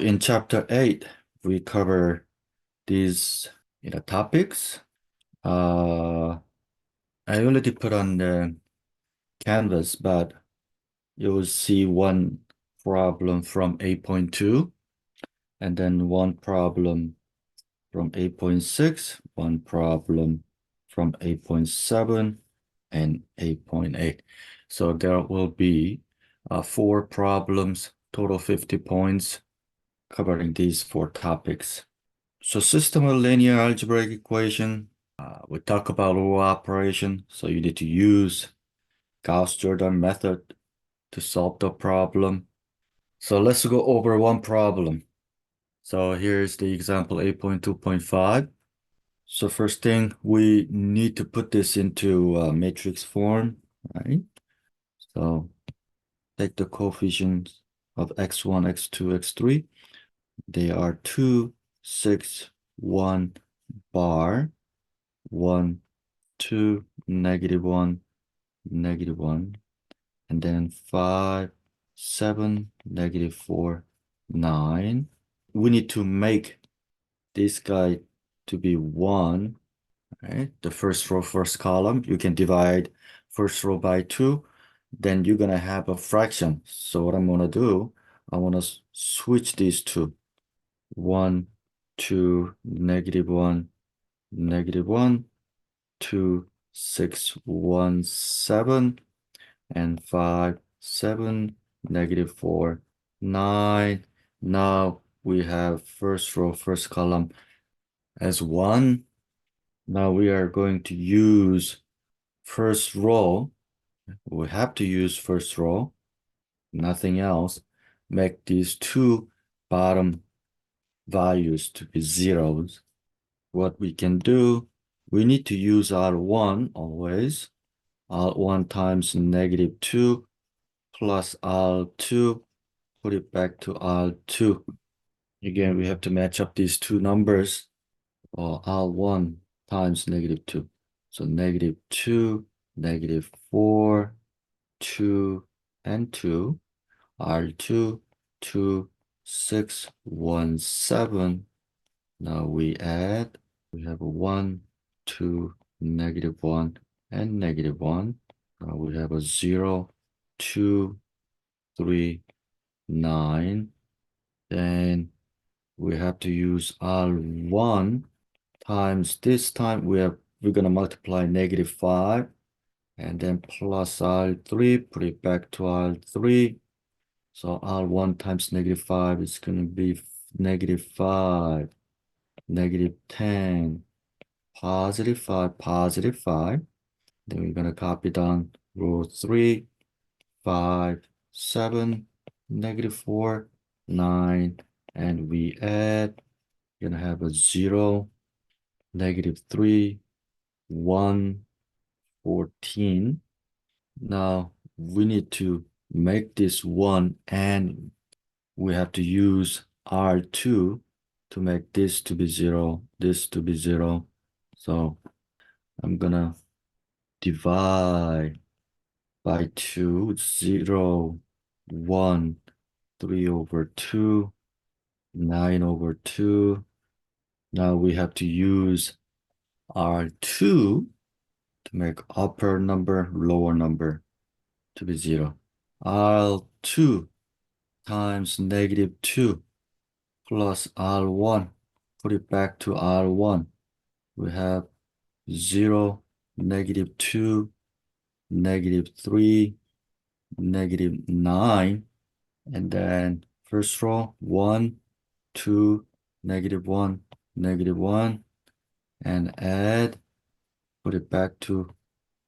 In chapter 8, we cover these topics. I already put on the canvas, but you will see one problem from 8.2, and then one problem from 8.6, one problem from 8.7, and 8.8. So there will be 4 problems, total 50 points, covering these 4 topics. So system of linear algebraic equation, we talk about rule operation. So you need to use Gauss-Jordan method to solve the problem. So let's go over one problem. So here's the example 8.2.5. So first thing, we need to put this into matrix form, right? So take the coefficients of x1, x2, x3. They are 2, 6, 1, bar, 1, 2, -1, -1, and then 5, 7, -4, 9. We need to make this guy to be 1, right? The first row, first column. You can divide first row by 2. Then you're going to have a fraction. So what I'm going to do, I want to switch these two. 1, 2, -1, -1, 2, 6, 1, 7, and 5, 7, -4, 9. Now we have first row, first column as 1. Now we are going to use first row. We have to use first row, nothing else. Make these two bottom values to be zeros. What we can do, we need to use R1 always. R1 times -2 plus R2, put it back to R2. Again, we have to match up these two numbers, or R1 times -2. So -2, -4, 2, and 2, R2, 2, 6, 1, 7. Now we add, we have a 1, 2, -1, and -1. Now we have a 0, 2, 3, 9. Then we have to use R1 times, this time we're gonna multiply -5 and then plus R3, put it back to R3. So R1 times -5 is gonna be -5, -10, +5, +5. Then we're gonna copy down row 3, 5, 7, -4, 9, and we add, you're gonna have a 0, -3, 1, 14. Now we need to make this 1, and we have to use R2 to make this to be 0, this to be 0. So I'm gonna divide by 2, 0, 1, 3/2, 9/2. Now we have to use R2 to make upper number, lower number to be 0. R2 times -2 plus R1, put it back to R1. We have 0, -2, -3, -9, and then first row 1, 2, -1, -1, and add, put it back to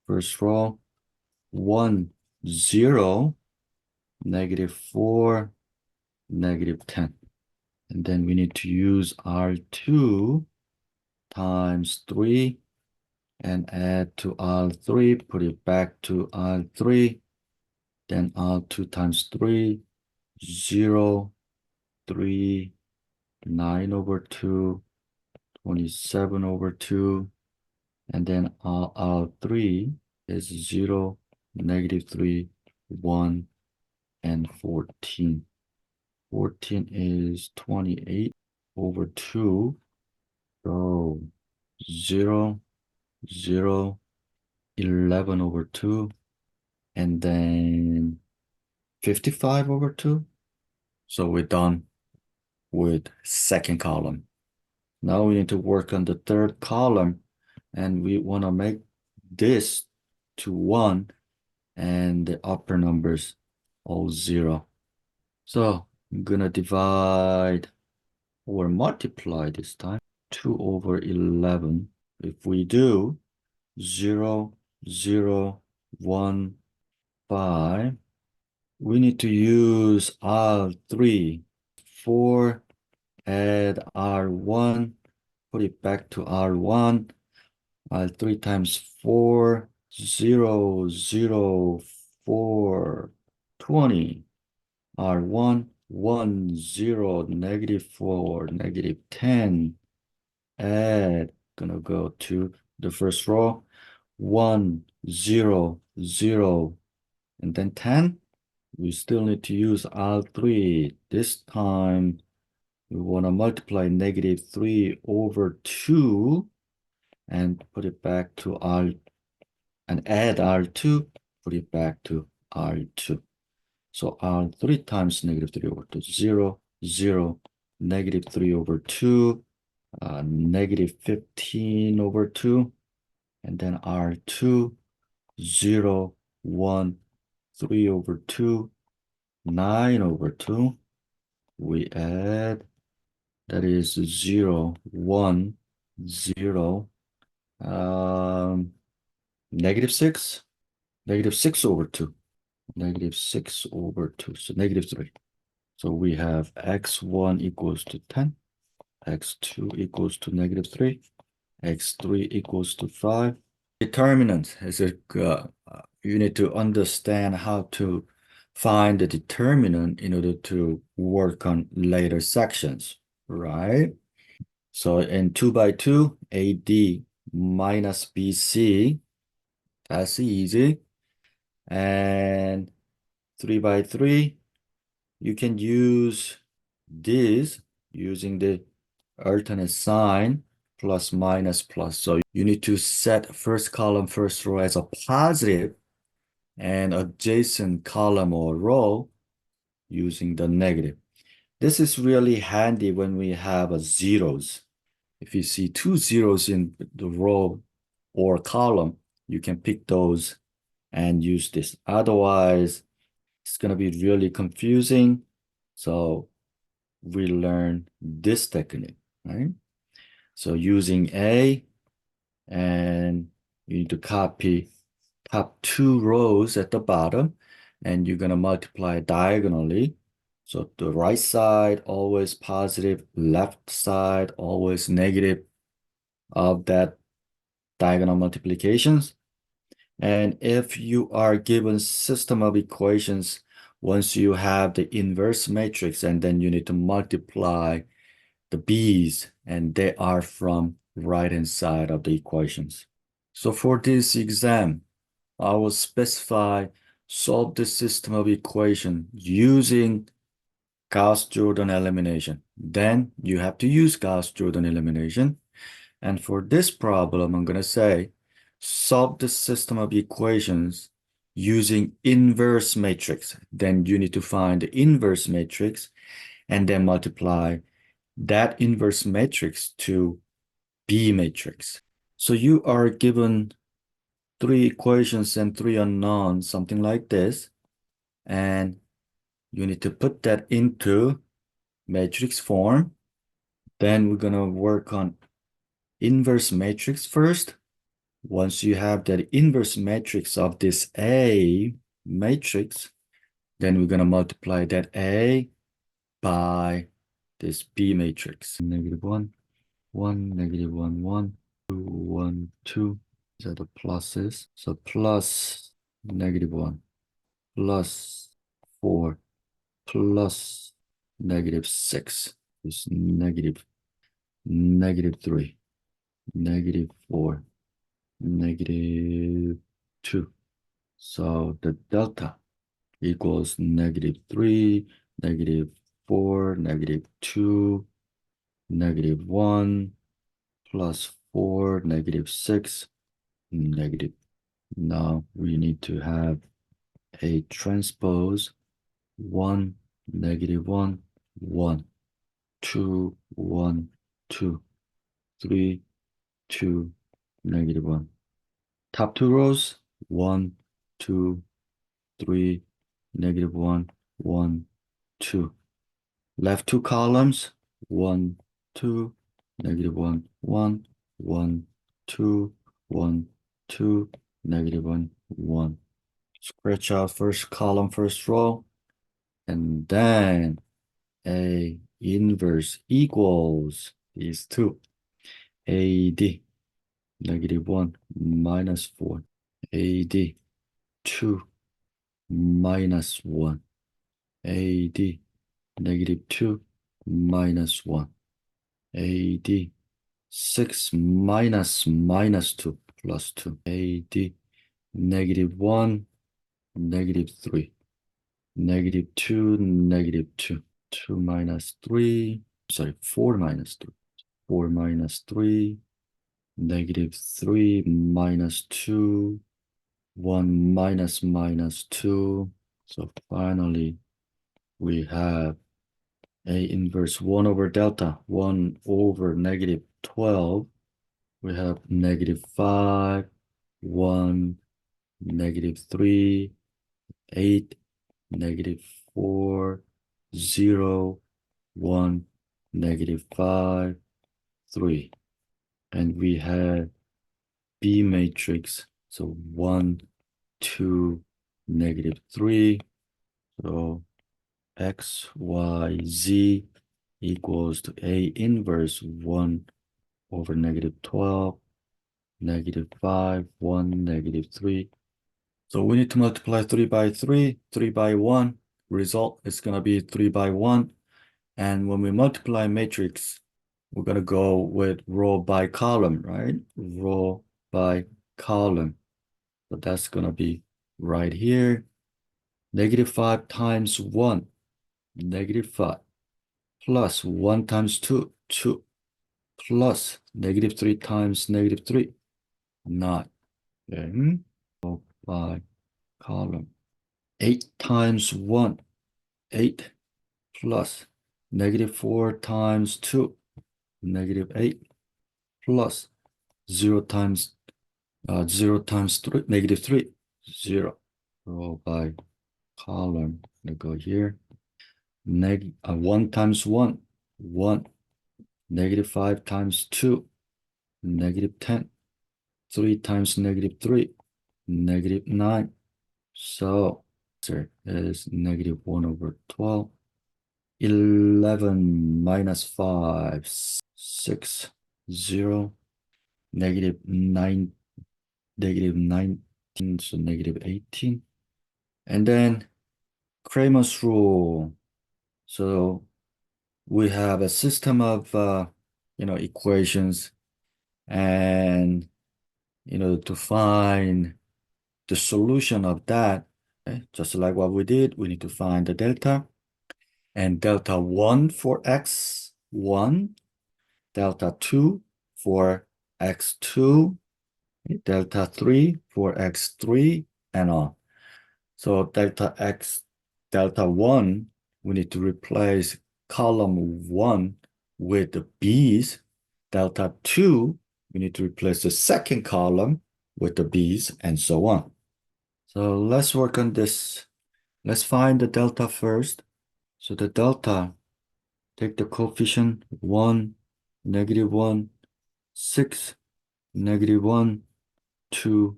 first row 1, 0, -4, -10. And then we need to use R2 times 3 and add to R3, put it back to R3, then R2 times 3, 0, 3, 9/2, 27/2, and then R3 is 0, -3, 1, and 14. 14 is 28 over 2. So 0, 0, 11 over 2, and then 55 over 2. So we're done with second column. Now we need to work on the third column, and we want to make this to 1 and the upper numbers all 0. So I'm gonna divide or multiply this time. 2 over 11. If we do 0, 0, 1, 5, we need to use R3. 4, add R1, put it back to R1. R3 times 4, 0, 0, 4, 20. R1, 1, 0, -4, -10. Add, gonna go to the first row. 1, 0, 0, and then 10. We still need to use R3. This time, we want to multiply -3 over 2 and put it back to R and add R2, put it back to R2. So R3 times -3 over 2, 0, 0, -3 over 2, -15 over 2, and then R2, 0, 1, 3 over 2, 9 over 2. We add, that is 0, 1, 0, -6, -6 over 2, -6 over 2, so -3. So we have x1 equals to 10, x2 equals to -3, x3 equals to 5. Determinant is you need to understand how to find the determinant in order to work on later sections, right? So in 2 by 2, AD minus BC, that's easy. And 3 by 3, you can use this using the alternate sign, plus, minus, plus. So you need to set first column, first row as a positive and adjacent column or row using the negative. This is really handy when we have a zeros. If you see 2 zeros in the row or column, you can pick those and use this. Otherwise, it's going to be really confusing. So we learn this technique, right? So using A, and you need to copy top 2 rows at the bottom, and you're going to multiply diagonally. So the right side always positive, left side always negative of that diagonal multiplications. And if you are given system of equations, once you have the inverse matrix, and then you need to multiply the b's, and they are from right hand side of the equations. So for this exam, I will specify solve the system of equation using Gauss-Jordan elimination. Then you have to use Gauss-Jordan elimination. And for this problem, I'm going to say solve the system of equations using inverse matrix. Then you need to find the inverse matrix and then multiply that inverse matrix to B matrix. So you are given 3 equations and 3 unknowns, something like this. And you need to put that into matrix form. Then we're going to work on inverse matrix first. Once you have that inverse matrix of this A matrix, then we're going to multiply that A by this B matrix. -1, 1, -1, 1, 2, 1, 2. These are the pluses. So plus -1, plus 4, plus -6 is -3, -4, -2. So the delta equals -3, 4, negative 2, negative 1, plus 4, negative 6, negative. Now we need to have a transpose 1, negative 1, 1, 2, 1, 2, 3, 2, negative 1. Top two rows, 1, 2, 3, negative 1, 1, 2. Left two columns, 1, 2, negative 1, 1, 1, 2, 1, 2, negative 1, 1. Scratch out first column, first row, and then A inverse equals these two. AD, negative 1, minus 4. AD, 2, minus 1. AD, negative 2, minus 1. AD, 6 minus 2, plus 2. AD, negative 1, negative 3. Negative 2, negative 2. 2 minus 3, sorry, 4 minus 3. 4 minus 3, negative 3 minus 2, 1 minus 2. So finally, we have A inverse 1 over delta, 1 over negative 12. We have negative 5, 1, negative 3, 8, negative 4, 0, 1, negative 5, 3. And we have B matrix. So 1, 2, negative 3. So X, Y, Z equals to A inverse 1 over negative 12, negative 5, 1, negative 3. So we need to multiply 3 by 3, 3 by 1. Result is going to be 3 by 1. And when we multiply matrix, we're going to go with row by column, right? Row by column. So that's going to be right here. Negative 5 times 1, negative 5, plus 1 times 2, 2, plus negative 3 times negative 3, 9. Then row by column. 8 times 1, 8, plus negative 4 times 2, negative 8, plus 0 times 3, negative 3, 0. Row by column. I go here. 1 times 1, 1. Negative 5 times 2, negative 10. 3 times negative 3, negative 9. So answer is negative 1 over 12. 11 minus 5, 6, 0. Negative 9, negative 19, so negative 18. And then Cramer's rule. So we have a system of equations, and to find the solution of that, okay, just like what we did, we need to find the delta, and delta 1 for x1, delta 2 for x2, delta 3 for x3, and on. So delta 1, we need to replace column 1 with the b's. Delta 2, we need to replace the second column with the b's, and so on. So let's work on this. Let's find the delta first. So the delta, take the coefficient 1, negative 1, 6, negative 1, 2,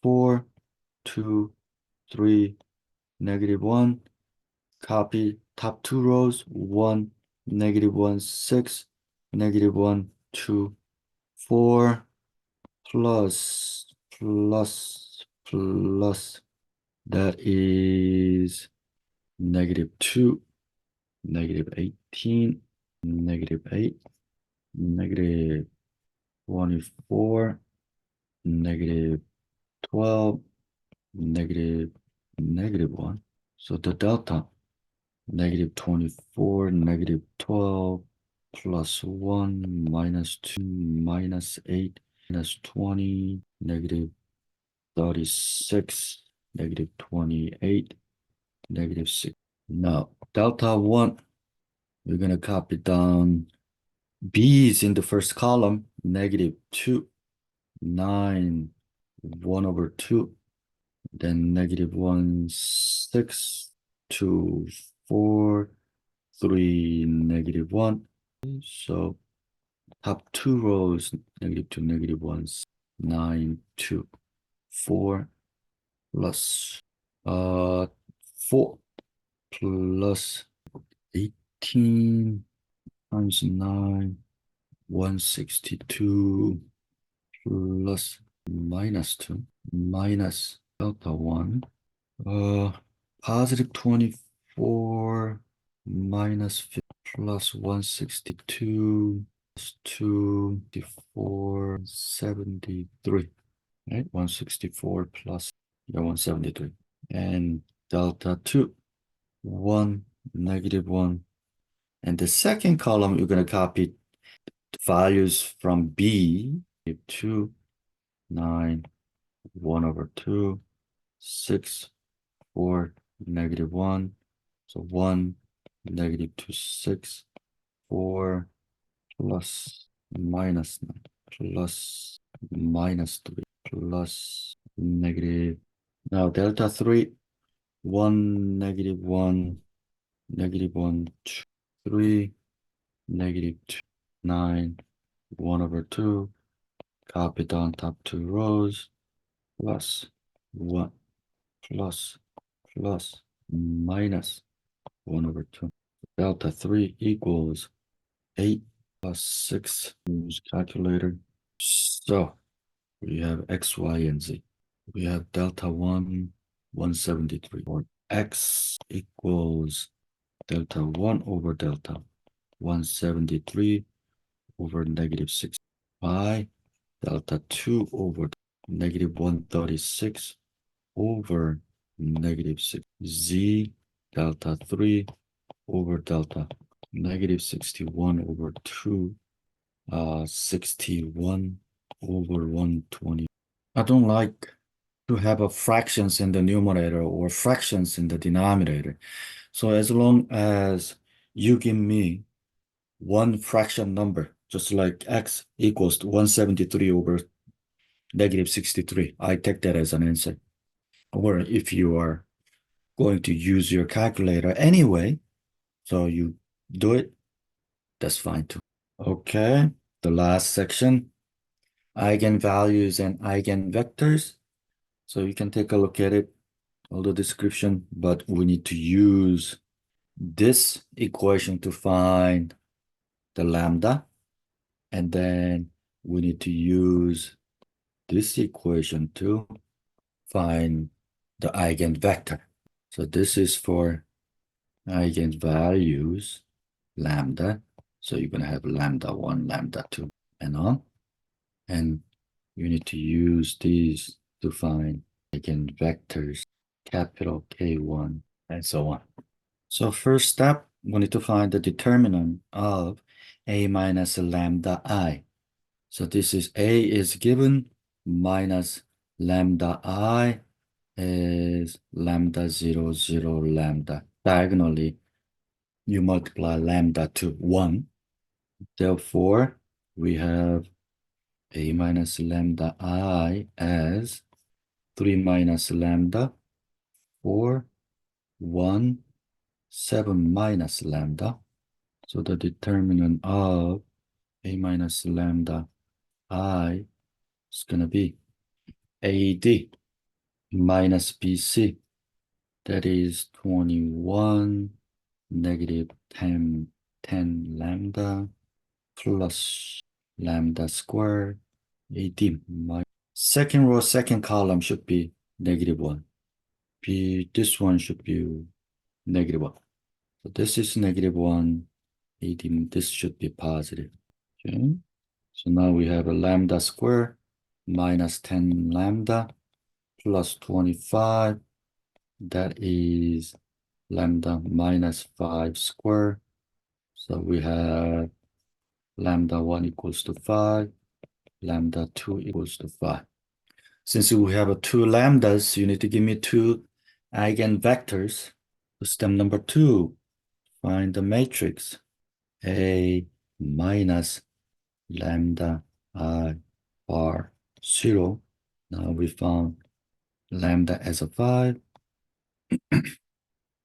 4, 2, 3, negative 1. Copy top two rows, 1, negative 1, 6, negative 1, 2, 4, plus, that is negative 2, negative 18, negative 8, negative 24, negative 12, negative 1. So the delta negative 24, negative 12, plus 1, minus 2, minus 8, minus 20, negative 36, negative 28, negative 6. Now, delta 1, we're going to copy down. B is in the first column, negative 2, 9, 1 over 2, then negative 1, 6, 2, 4, 3, negative 1. So top two rows, negative 2, negative 1, 9, 2, 4, plus 4 plus 18 times 9, 162 plus minus 2 minus delta 1, positive 24 minus 50 plus 162 plus 2, 73, right? 164 plus 173. And delta 2, 1, negative 1. And the second column, you're going to copy values from B, 2, 9, 1 over 2, 6, 4, negative 1. So 1, negative 2, 6, 4, plus minus 9, plus minus 3, plus negative. Now delta 3, 1, negative 1, negative 1, 2, 3, negative 2, 9, 1 over 2, copy down top two rows, plus 1, plus, plus, minus 1 over 2. Delta 3 equals 8 plus 6. Use calculator. So we have X, Y, and Z. We have delta 1, 173. Or X equals delta 1 over delta 173 over negative 6. Y, delta 2 over negative 136 over negative 6. Z, delta 3 over delta negative 61 over 2, 61 over 120. I don't like to have a fractions in the numerator or fractions in the denominator. So as long as you give me one fraction number, just like x equals to 173 over negative 63, I take that as an answer. Or if you are going to use your calculator anyway, so you do it, that's fine too. Okay, the last section, eigenvalues and eigenvectors. So you can take a look at it, all the description, but we need to use this equation to find the lambda. And then we need to use this equation to find the eigenvector. So this is for eigenvalues, lambda. So you're going to have lambda 1, lambda 2, and on. And you need to use these to find eigenvectors, capital K1, and so on. So first step, we need to find the determinant of A minus lambda I. So this is A is given minus lambda I is lambda 0, 0, lambda. Diagonally, you multiply lambda to 1. Therefore, we have A minus lambda I as 3 minus lambda, 4, 1, 7 minus lambda. So the determinant of A minus lambda I is going to be AD minus BC. That is 21, negative 10, 10 lambda plus lambda squared AD. Second row, second column should be negative 1. This one should be negative 1. So this is negative 1. AD, this should be positive. Okay. So now we have a lambda squared minus 10 lambda plus 25. That is lambda minus 5 squared. So we have lambda 1 equals to 5, lambda 2 equals to 5. Since we have two lambdas, you need to give me two eigenvectors. So step number 2, find the matrix A minus lambda I bar 0. Now we found lambda as a 5.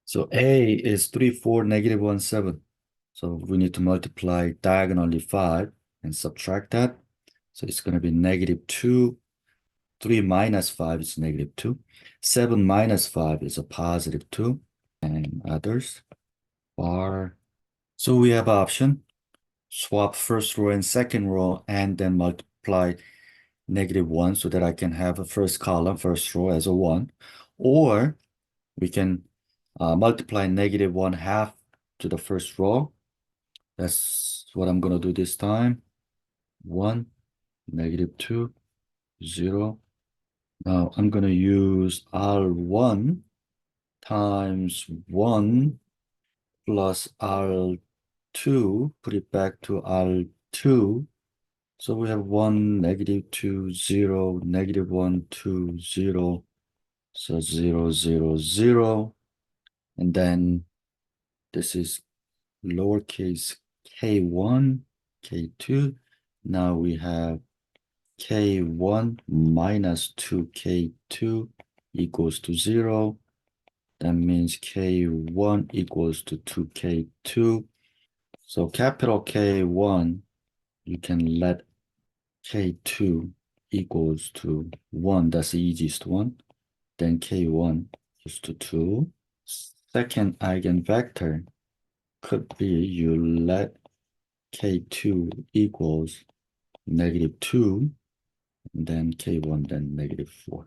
So A is 3, 4, negative 1, 7. So we need to multiply diagonally 5 and subtract that. So it's going to be negative 2. 3 minus 5 is negative 2. 7 minus 5 is a positive 2. And others are. So we have option. Swap first row and second row and then multiply negative 1 so that I can have a first column, first row as a 1. Or we can multiply negative 1/2 to the first row. That's what I'm going to do this time. 1, negative 2, 0. Now I'm going to use R1 times 1 plus R2, put it back to R2. So we have 1, negative 2, 0, negative 1, 2, 0. So 0, 0, 0. And then this is lowercase k1, k2. Now we have k1 minus 2k2 equals to 0. That means k1 equals to 2k2. So capital K1, you can let k2 equals to 1. That's the easiest one. Then k1 equals to 2. Second eigenvector could be you let k2 equals negative 2, and then k1, then negative 4.